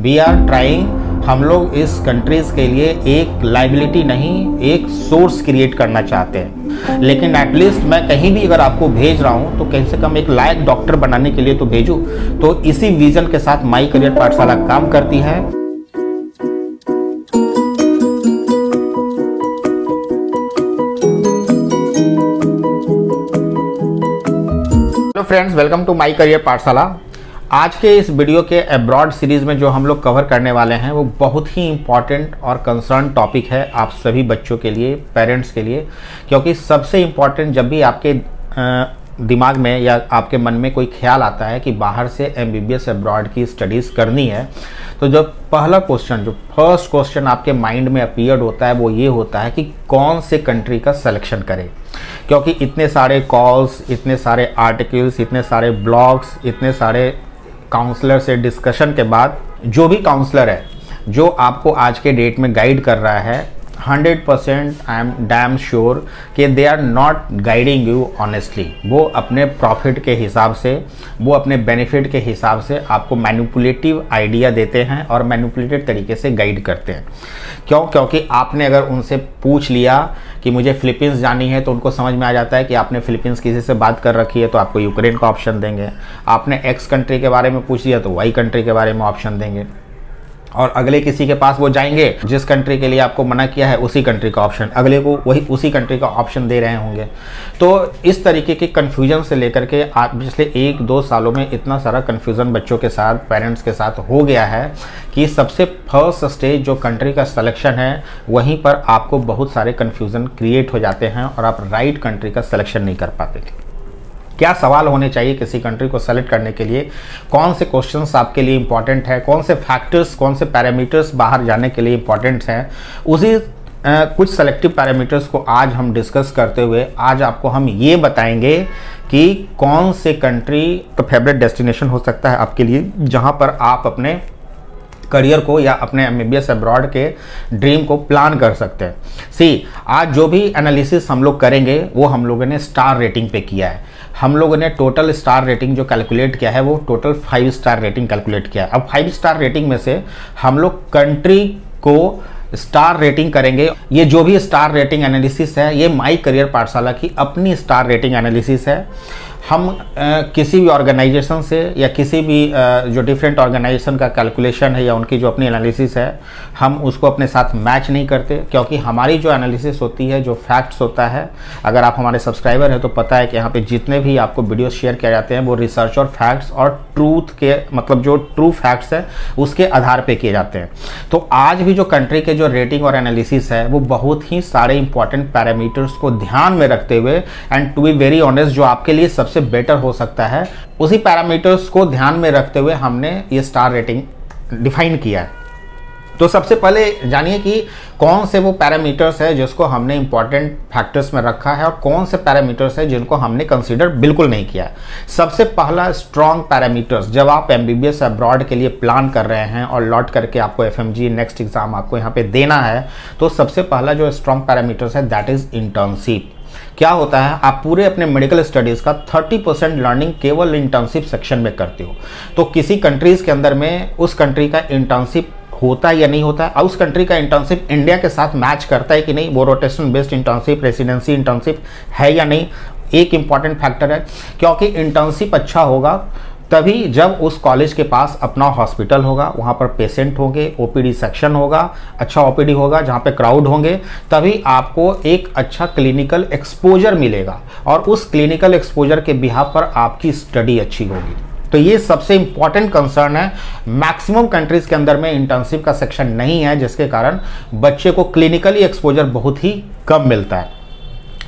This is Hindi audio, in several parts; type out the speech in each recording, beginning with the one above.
वी आर ट्राइंग, हम लोग इस कंट्रीज़ के लिए एक लाइबिलिटी नहीं, एक सोर्स क्रिएट करना चाहते हैं। लेकिन एटलीस्ट मैं कहीं भी अगर आपको भेज रहा हूं तो कम से कम एक लायक डॉक्टर बनाने के लिए तो भेजूं। तो इसी विजन के साथ माई करियर पाठशाला काम करती है। Hello friends, welcome to my career Pathshala. आज के इस वीडियो के अब्रॉड सीरीज में जो हम लोग कवर करने वाले हैं वो बहुत ही इम्पॉर्टेंट और कंसर्न टॉपिक है आप सभी बच्चों के लिए, पेरेंट्स के लिए। क्योंकि सबसे इम्पॉर्टेंट जब भी आपके दिमाग में या आपके मन में कोई ख्याल आता है कि बाहर से MBBS अब्रॉड की स्टडीज़ करनी है, तो जो पहला क्वेश्चन, जो फर्स्ट क्वेश्चन आपके माइंड में अपीयर्ड होता है वो ये होता है कि कौन से कंट्री का सिलेक्शन करें। क्योंकि इतने सारे कॉल्स, इतने सारे आर्टिकल्स, इतने सारे ब्लॉग्स, इतने सारे काउंसलर से डिस्कशन के बाद जो भी काउंसलर है जो आपको आज के डेट में गाइड कर रहा है, 100% आई एम डैम श्योर कि they are not guiding you honestly. वो अपने प्रॉफिट के हिसाब से, वो अपने बेनिफिट के हिसाब से आपको मैनिपुलेटिव आइडिया देते हैं और मैनिपुलेटेड तरीके से गाइड करते हैं। क्यों? क्योंकि आपने अगर उनसे पूछ लिया कि मुझे फिलीपींस जानी है तो उनको समझ में आ जाता है कि आपने फिलीपींस किसी से बात कर रखी है तो आपको यूक्रेन का ऑप्शन देंगे। आपने एक्स कंट्री के बारे में पूछ लिया तो वाई कंट्री के बारे में ऑप्शन देंगे। और अगले किसी के पास वो जाएंगे, जिस कंट्री के लिए आपको मना किया है उसी कंट्री का ऑप्शन, अगले को वही उसी कंट्री का ऑप्शन दे रहे होंगे। तो इस तरीके के कन्फ्यूजन से लेकर के आज पिछले 1-2 सालों में इतना सारा कन्फ्यूजन बच्चों के साथ, पेरेंट्स के साथ हो गया है कि सबसे फर्स्ट स्टेज जो कंट्री का सिलेक्शन है वहीं पर आपको बहुत सारे कन्फ्यूजन क्रिएट हो जाते हैं और आप राइट कंट्री का सिलेक्शन नहीं कर पाते। क्या सवाल होने चाहिए किसी कंट्री को सेलेक्ट करने के लिए, कौन से क्वेश्चंस आपके लिए इंपॉर्टेंट है, कौन से फैक्टर्स, कौन से पैरामीटर्स बाहर जाने के लिए इंपॉर्टेंट हैं, उसी कुछ सेलेक्टिव पैरामीटर्स को आज हम डिस्कस करते हुए आज आपको हम ये बताएंगे कि कौन से कंट्री का फेवरेट डेस्टिनेशन हो सकता है आपके लिए, जहां पर आप अपने करियर को या अपने MBBS अब्रॉड के ड्रीम को प्लान कर सकते हैं। आज जो भी एनालिसिस हम लोग करेंगे वो हम लोगों ने स्टार रेटिंग पे किया है। हम लोगों ने टोटल स्टार रेटिंग जो कैलकुलेट किया है वो टोटल 5 स्टार रेटिंग कैलकुलेट किया है। अब 5 स्टार रेटिंग में से हम लोग कंट्री को स्टार रेटिंग करेंगे। ये जो भी स्टार रेटिंग एनालिसिस है ये माई करियर पाठशाला की अपनी स्टार रेटिंग एनालिसिस है। हम किसी भी ऑर्गेनाइजेशन से या किसी भी जो डिफरेंट ऑर्गेनाइजेशन का कैलकुलेशन है या उनकी जो अपनी एनालिसिस है हम उसको अपने साथ मैच नहीं करते। क्योंकि हमारी जो एनालिसिस होती है, जो फैक्ट्स होता है, अगर आप हमारे सब्सक्राइबर हैं तो पता है कि यहाँ पे जितने भी आपको वीडियो शेयर किए जाते हैं वो रिसर्च और फैक्ट्स और ट्रूथ के, मतलब जो ट्रू फैक्ट्स है उसके आधार पे किए जाते हैं। तो आज भी जो कंट्री के जो रेटिंग और एनालिसिस है वो बहुत ही सारे इंपॉर्टेंट पैरामीटर्स को ध्यान में रखते हुए and to be very honest जो आपके लिए सबसे बेटर हो सकता है उसी पैरामीटर्स को ध्यान में रखते हुए हमने ये स्टार रेटिंग डिफाइन किया है। तो सबसे पहले जानिए कि कौन से वो पैरामीटर्स है जिसको हमने इंपॉर्टेंट फैक्टर्स में रखा है और कौन से पैरामीटर्स है जिनको हमने कंसीडर बिल्कुल नहीं किया है। सबसे पहला स्ट्रॉन्ग पैरामीटर्स, जब आप MBBS अब्रॉड के लिए प्लान कर रहे हैं और लौट करके आपको FMG नेक्स्ट एग्जाम आपको यहाँ पे देना है, तो सबसे पहला जो स्ट्रॉन्ग पैरामीटर्स है दैट इज इंटर्नशिप। क्या होता है, आप पूरे अपने मेडिकल स्टडीज़ का 30% लर्निंग केवल इंटर्नशिप सेक्शन में करते हो। तो किसी कंट्रीज़ के अंदर में उस कंट्री का इंटर्नशिप होता है या नहीं होता है, और उस कंट्री का इंटर्नशिप इंडिया के साथ मैच करता है कि नहीं, वो rotation based internship, residency internship है या नहीं, एक इंपॉर्टेंट फैक्टर है। क्योंकि इंटर्नशिप अच्छा होगा तभी जब उस कॉलेज के पास अपना हॉस्पिटल होगा, वहाँ पर पेशेंट होंगे, OPD सेक्शन होगा, अच्छा OPD होगा जहाँ पे क्राउड होंगे, तभी आपको एक अच्छा क्लिनिकल एक्सपोजर मिलेगा और उस क्लिनिकल एक्सपोजर के बिहाफ पर आपकी स्टडी अच्छी होगी। तो ये सबसे इंपॉर्टेंट कंसर्न है। मैक्सिमम कंट्रीज के अंदर में इंटर्नशिप का सेक्शन नहीं है जिसके कारण बच्चे को क्लिनिकली एक्सपोजर बहुत ही कम मिलता है।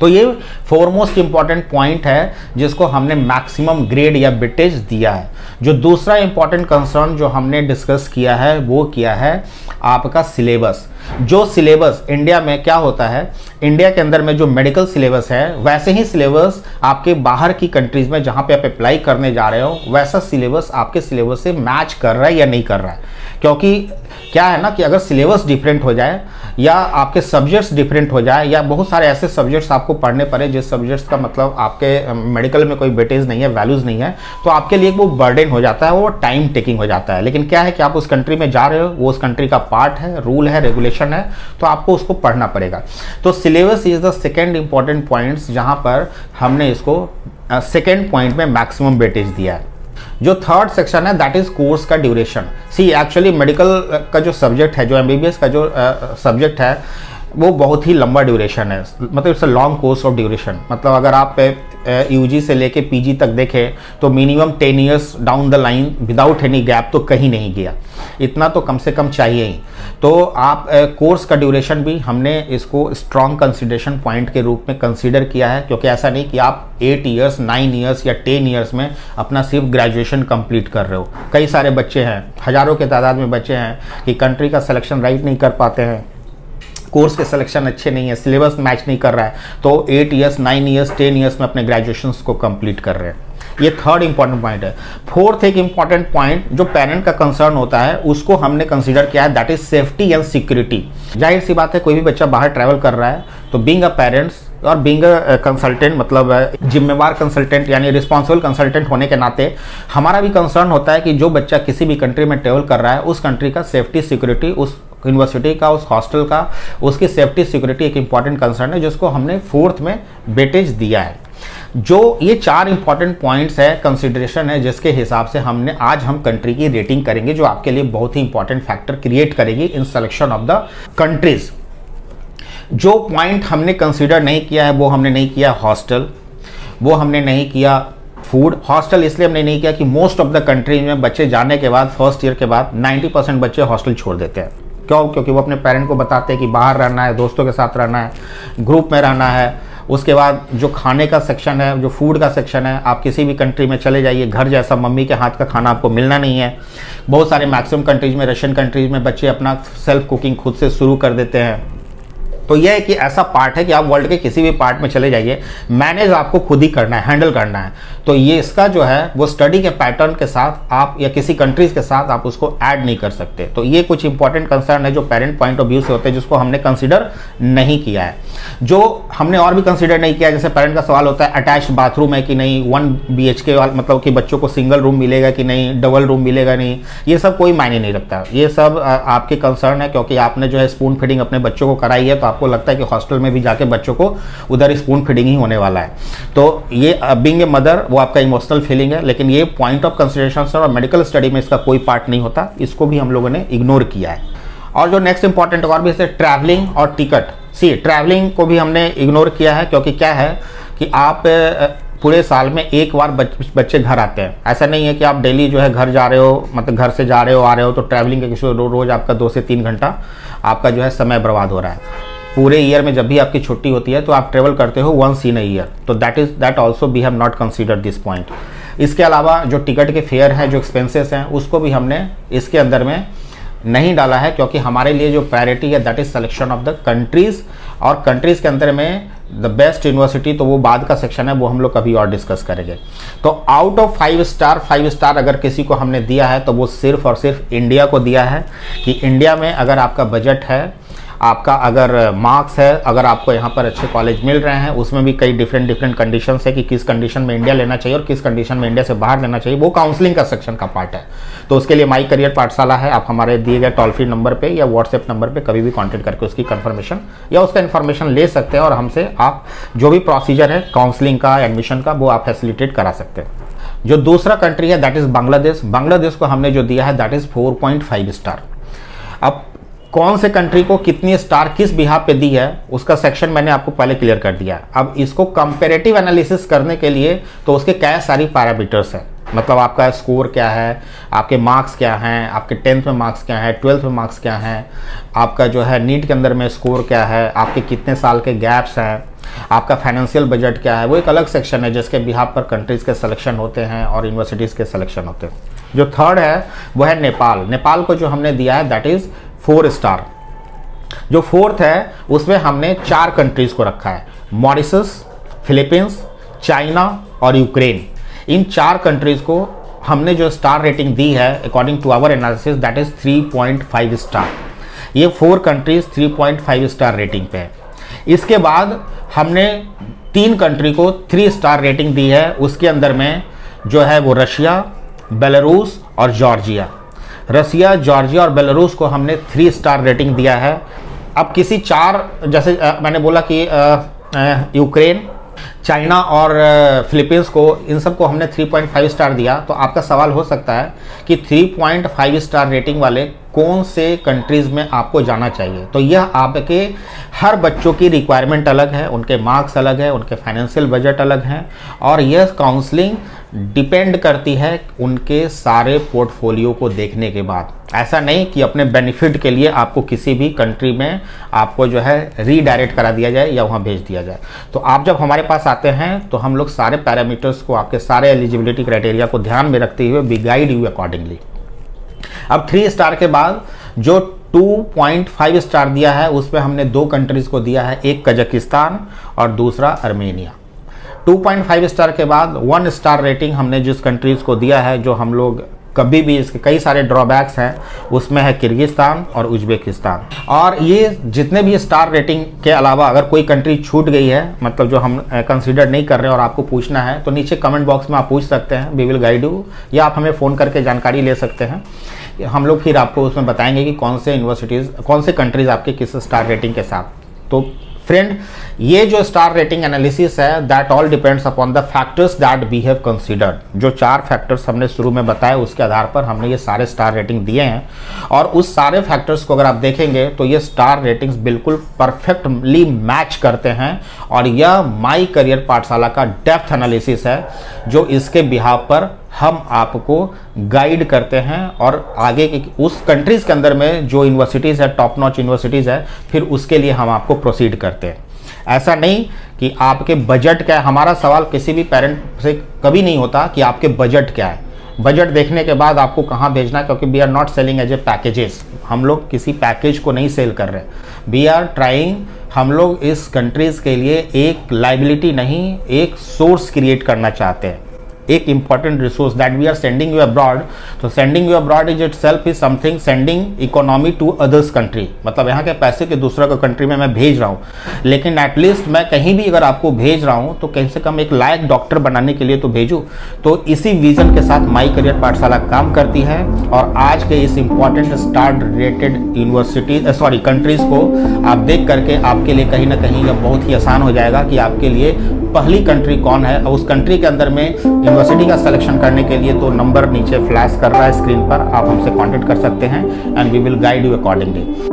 तो ये फोरमोस्ट इंपॉर्टेंट पॉइंट है जिसको हमने मैक्सिमम ग्रेड या वेटेज दिया है। जो दूसरा इंपॉर्टेंट कंसर्न जो हमने डिस्कस किया है वो किया है आपका सिलेबस। जो सिलेबस इंडिया में क्या होता है, इंडिया के अंदर में जो मेडिकल सिलेबस है वैसे ही सिलेबस आपके बाहर की कंट्रीज में जहां पे आप अप्लाई करने जा रहे हो वैसा सिलेबस आपके सिलेबस से मैच कर रहा है या नहीं कर रहा है। क्योंकि क्या है ना कि अगर सिलेबस डिफरेंट हो जाए या आपके सब्जेक्ट्स डिफरेंट हो जाए, या बहुत सारे ऐसे सब्जेक्ट्स आपको पढ़ने पड़े जिस सब्जेक्ट्स का मतलब आपके मेडिकल में कोई वेटेज नहीं है, वैल्यूज़ नहीं है, तो आपके लिए वो बर्डन हो जाता है, वो टाइम टेकिंग हो जाता है। लेकिन क्या है कि आप उस कंट्री में जा रहे हो, वो उस कंट्री का पार्ट है, रूल है, रेगुलेशन है, तो आपको उसको पढ़ना पड़ेगा। तो syllabus is the second important points जहाँ पर हमने इसको सेकेंड पॉइंट में मैक्सिमम वेटेज दिया है। जो थर्ड सेक्शन है दैट इज कोर्स का ड्यूरेशन। सी एक्चुअली मेडिकल का जो सब्जेक्ट है, जो एमबीबीएस का जो सब्जेक्ट है, वो बहुत ही लंबा ड्यूरेशन है, मतलब it's a long course of duration. मतलब अगर आप यूजी से लेके पीजी तक देखें तो minimum 10 years down the line without any gap तो कहीं नहीं गया, इतना तो कम से कम चाहिए ही। तो आप कोर्स का ड्यूरेशन भी हमने इसको स्ट्रॉन्ग कंसिडरेशन पॉइंट के रूप में कंसीडर किया है, क्योंकि ऐसा नहीं कि आप 8 ईयर्स 9 ईयर्स या 10 ईयर्स में अपना सिर्फ ग्रेजुएशन कंप्लीट कर रहे हो। कई सारे बच्चे हैं, हज़ारों के तादाद में बच्चे हैं कि कंट्री का सिलेक्शन राइट नहीं कर पाते हैं, कोर्स के सिलेक्शन अच्छे नहीं है, सिलेबस मैच नहीं कर रहा है, तो 8 ईयर्स 9 ईयर्स 10 ईयर्स में अपने ग्रेजुएशन को कंप्लीट कर रहे हैं। ये थर्ड इंपॉर्टेंट पॉइंट है। फोर्थ एक इंपॉर्टेंट पॉइंट जो पेरेंट का कंसर्न होता है उसको हमने कंसीडर किया है, that is safety and security. जाहिर सी बात है, कोई भी बच्चा बाहर ट्रैवल कर रहा है तो बीइंग अ पेरेंट्स और बीइंग अ कंसल्टेंट, मतलब जिम्मेवार कंसल्टेंट यानी रिस्पॉन्सिबल कंसल्टेंट होने के नाते हमारा भी कंसर्न होता है कि जो बच्चा किसी भी कंट्री में ट्रैवल कर रहा है उस कंट्री का सेफ्टी सिक्योरिटी, उस यूनिवर्सिटी का, उस हॉस्टल का, उसकी सेफ्टी सिक्योरिटी एक इंपॉर्टेंट कंसर्न है जिसको हमने फोर्थ में वेटेज दिया है। जो ये 4 इंपॉर्टेंट पॉइंट्स है, कंसिडरेशन है, जिसके हिसाब से आज हम कंट्री की रेटिंग करेंगे, जो आपके लिए बहुत ही इंपॉर्टेंट फैक्टर क्रिएट करेगी in selection of the countries. जो पॉइंट हमने कंसीडर नहीं किया है वो हमने नहीं किया हॉस्टल, वो हमने नहीं किया फूड। हॉस्टल इसलिए हमने नहीं किया कि मोस्ट ऑफ द कंट्री में बच्चे जाने के बाद फर्स्ट ईयर के बाद 90% बच्चे हॉस्टल छोड़ देते हैं। क्यों? क्योंकि वो अपने पेरेंट को बताते हैं कि बाहर रहना है, दोस्तों के साथ रहना है, ग्रुप में रहना है। उसके बाद जो खाने का सेक्शन है, जो फूड का सेक्शन है, आप किसी भी कंट्री में चले जाइए, घर जैसा मम्मी के हाथ का खाना आपको मिलना नहीं है। बहुत सारे मैक्सिमम कंट्रीज में, रशियन कंट्रीज में बच्चे अपना सेल्फ कुकिंग खुद से शुरू कर देते हैं। तो यह है कि ऐसा पार्ट है कि आप वर्ल्ड के किसी भी पार्ट में चले जाइए, मैनेज आपको खुद ही करना है, हैंडल करना है। तो ये इसका जो है वो स्टडी के पैटर्न के साथ आप या किसी कंट्रीज के साथ आप उसको ऐड नहीं कर सकते। तो ये कुछ इंपॉर्टेंट कंसर्न है जो पेरेंट पॉइंट ऑफ व्यू से होते हैं, जिसको हमने कंसीडर नहीं किया है। जो हमने और भी कंसीडर नहीं किया, जैसे पेरेंट का सवाल होता है अटैच्ड बाथरूम है कि नहीं, 1 BHK वाला, मतलब कि बच्चों को सिंगल रूम मिलेगा कि नहीं, डबल रूम मिलेगा नहीं, ये सब कोई मायने नहीं रखता। ये सब आपके कंसर्न है, क्योंकि आपने जो है स्पून फीडिंग अपने बच्चों को कराई है, तो आपको लगता है कि हॉस्टल में भी जाके बच्चों को उधर स्पून फीडिंग ही होने वाला है। तो ये बीइंग ए मदर वो आपका इमोशनल फीलिंग है, लेकिन ये पॉइंट ऑफ कंसिडरेशन है और मेडिकल स्टडी में इसका कोई पार्ट नहीं होता, इसको भी हम लोगों ने इग्नोर किया है। और जो नेक्स्ट इंपॉर्टेंट और भी है ट्रैवलिंग और टिकट। सी ट्रैवलिंग को भी हमने इग्नोर किया है, क्योंकि क्या है कि आप पूरे साल में एक बार बच्चे घर आते हैं। ऐसा नहीं है कि आप डेली जो है घर जा रहे हो, मतलब घर से जा रहे हो आ रहे हो, तो ट्रैवलिंग के किसी रोज आपका 2 से 3 घंटा आपका जो है समय बर्बाद हो रहा है। पूरे ईयर में जब भी आपकी छुट्टी होती है तो आप ट्रेवल करते हो वंस इन अ ईयर, तो that also we have not considered this point. इसके अलावा जो टिकट के फेयर हैं, जो एक्सपेंसेस हैं, उसको भी हमने इसके अंदर में नहीं डाला है, क्योंकि हमारे लिए जो प्रायोरिटी है that is selection of the countries. और कंट्रीज के अंदर में द बेस्ट यूनिवर्सिटी, तो वो बाद का सेक्शन है, वो हम लोग कभी और डिस्कस करेंगे। तो आउट ऑफ 5 स्टार अगर किसी को हमने दिया है तो वो सिर्फ और सिर्फ इंडिया को दिया है, कि इंडिया में अगर आपका बजट है, आपका अगर मार्क्स है, अगर आपको यहाँ पर अच्छे कॉलेज मिल रहे हैं, उसमें भी कई डिफरेंट कंडीशंस है कि किस कंडीशन में इंडिया लेना चाहिए और किस कंडीशन में इंडिया से बाहर लेना चाहिए, वो काउंसलिंग का सेक्शन का पार्ट है। तो उसके लिए माई करियर पाठशाला है, आप हमारे दिए गए टोल फ्री नंबर पे या व्हाट्सएप नंबर पे कभी भी कॉन्टेक्ट करके उसकी कंफर्मेशन या उसका इन्फॉर्मेशन ले सकते हैं, और हमसे आप जो भी प्रोसीजर है काउंसलिंग का, एडमिशन का, वो आप फैसिलिटेट करा सकते हैं। जो दूसरा कंट्री है दैट इज बांग्लादेश। बांग्लादेश को हमने जो दिया है दैट इज 4.5 स्टार। अब कौन से कंट्री को कितनी स्टार किस बिहाफ पे दी है उसका सेक्शन मैंने आपको पहले क्लियर कर दिया। अब इसको कंपैरेटिव एनालिसिस करने के लिए तो उसके क्या सारी पैरामीटर्स हैं, मतलब आपका स्कोर क्या है, आपके मार्क्स क्या हैं, आपके 10th में मार्क्स क्या है, 12th में मार्क्स क्या हैं, आपका जो है नीट के अंदर में स्कोर क्या है, आपके कितने साल के गैप्स हैं, आपका फाइनेंशियल बजट क्या है, वो एक अलग सेक्शन है जिसके बिहाफ पर कंट्रीज के सिलेक्शन होते हैं और यूनिवर्सिटीज़ के सिलेक्शन होते हैं। जो थर्ड है वो है नेपाल। नेपाल को जो हमने दिया है दैट इज़ 4 स्टार। जो फोर्थ है उसमें हमने 4 कंट्रीज को रखा है, मॉरिशस, फिलीपींस, चाइना और यूक्रेन। इन 4 कंट्रीज को हमने जो स्टार रेटिंग दी है according to our analysis that is 3.5 star. ये 4 कंट्रीज 3.5 स्टार रेटिंग पे है। इसके बाद हमने 3 कंट्री को 3 स्टार रेटिंग दी है। उसके अंदर में जो है वो रशिया, बेलारूस और जॉर्जिया। रसिया, जॉर्जिया और बेलारूस को हमने 3 स्टार रेटिंग दिया है। अब किसी 4, जैसे मैंने बोला कि यूक्रेन, चाइना और फिलीपींस को, इन सब को हमने 3.5 स्टार दिया। तो आपका सवाल हो सकता है कि 3.5 स्टार रेटिंग वाले कौन से कंट्रीज़ में आपको जाना चाहिए। तो यह आपके हर बच्चों की रिक्वायरमेंट अलग है, उनके मार्क्स अलग है, उनके फाइनेंशियल बजट अलग हैं, और यह काउंसलिंग डिपेंड करती है उनके सारे पोर्टफोलियो को देखने के बाद। ऐसा नहीं कि अपने बेनिफिट के लिए आपको किसी भी कंट्री में आपको जो है रीडायरेक्ट करा दिया जाए या वहाँ भेज दिया जाए। तो आप जब हमारे पास आते हैं तो हम लोग सारे पैरामीटर्स को, आपके सारे एलिजिबिलिटी क्राइटेरिया को ध्यान में रखते हुए वी गाइड यू अकॉर्डिंगली। अब 3 स्टार के बाद जो 2.5 स्टार दिया है उसमें हमने 2 कंट्रीज को दिया है, एक कजाकिस्तान और दूसरा अर्मेनिया। 2.5 स्टार के बाद 1 स्टार रेटिंग हमने जिस कंट्रीज को दिया है, जो हम लोग कभी भी, इसके कई सारे ड्रॉबैक्स हैं, उसमें है किर्गिस्तान और उज्बेकिस्तान। और ये जितने भी स्टार रेटिंग के अलावा अगर कोई कंट्री छूट गई है, मतलब जो हम कंसीडर नहीं कर रहे हैं और आपको पूछना है, तो नीचे कमेंट बॉक्स में आप पूछ सकते हैं, वी विल गाइड यू, या आप हमें फ़ोन करके जानकारी ले सकते हैं। हम लोग फिर आपको उसमें बताएंगे कि कौन से यूनिवर्सिटीज़, कौन से कंट्रीज़ आपके किस स्टार रेटिंग के साथ। तो फ्रेंड, ये जो स्टार रेटिंग एनालिसिस है, that all depends upon the factors that we have considered. जो 4 फैक्टर्स हमने शुरू में बताए, उसके आधार पर हमने ये सारे स्टार रेटिंग दिए हैं। और उस सारे फैक्टर्स को अगर आप देखेंगे तो ये स्टार रेटिंग्स बिल्कुल परफेक्टली मैच करते हैं। और यह माई करियर पाठशाला का डेप्थ एनालिसिस है, जो इसके बिहाफ पर हम आपको गाइड करते हैं और आगे की उस कंट्रीज़ के अंदर में जो यूनिवर्सिटीज़ है, टॉप नॉच यूनिवर्सिटीज़ है, फिर उसके लिए हम आपको प्रोसीड करते हैं। ऐसा नहीं कि आपके बजट क्या है। हमारा सवाल किसी भी पेरेंट से कभी नहीं होता कि आपके बजट क्या है। बजट देखने के बाद आपको कहाँ भेजना है, क्योंकि we are not selling as a packages. हम लोग किसी पैकेज को नहीं सेल कर रहे, वी आर ट्राइंग। हम लोग इस कंट्रीज़ के लिए एक लाइबिलिटी नहीं, एक सोर्स क्रिएट करना चाहते हैं, एक important resource that we are sending you abroad. तो sending you abroad is itself is something, sending economy to others country, मतलब यहाँ के पैसे के दूसरा को कंट्री में मैं भेज रहा हूँ। लेकिन एटलीस्ट मैं कहीं भी अगर आपको भेज रहा हूँ तो कम से कम एक लायक डॉक्टर बनाने के लिए तो भेजूँ। तो इसी विजन के साथ माई करियर पाठशाला काम करती है। और आज के इस important star rated university countries को आप देख करके आपके लिए कहीं ना कहीं यह बहुत ही आसान हो जाएगा कि आपके लिए पहली कंट्री कौन है। उस कंट्री के अंदर में यूनिवर्सिटी का सिलेक्शन करने के लिए तो नंबर नीचे फ्लैश कर रहा है स्क्रीन पर, आप हमसे कांटेक्ट कर सकते हैं and we will guide you accordingly.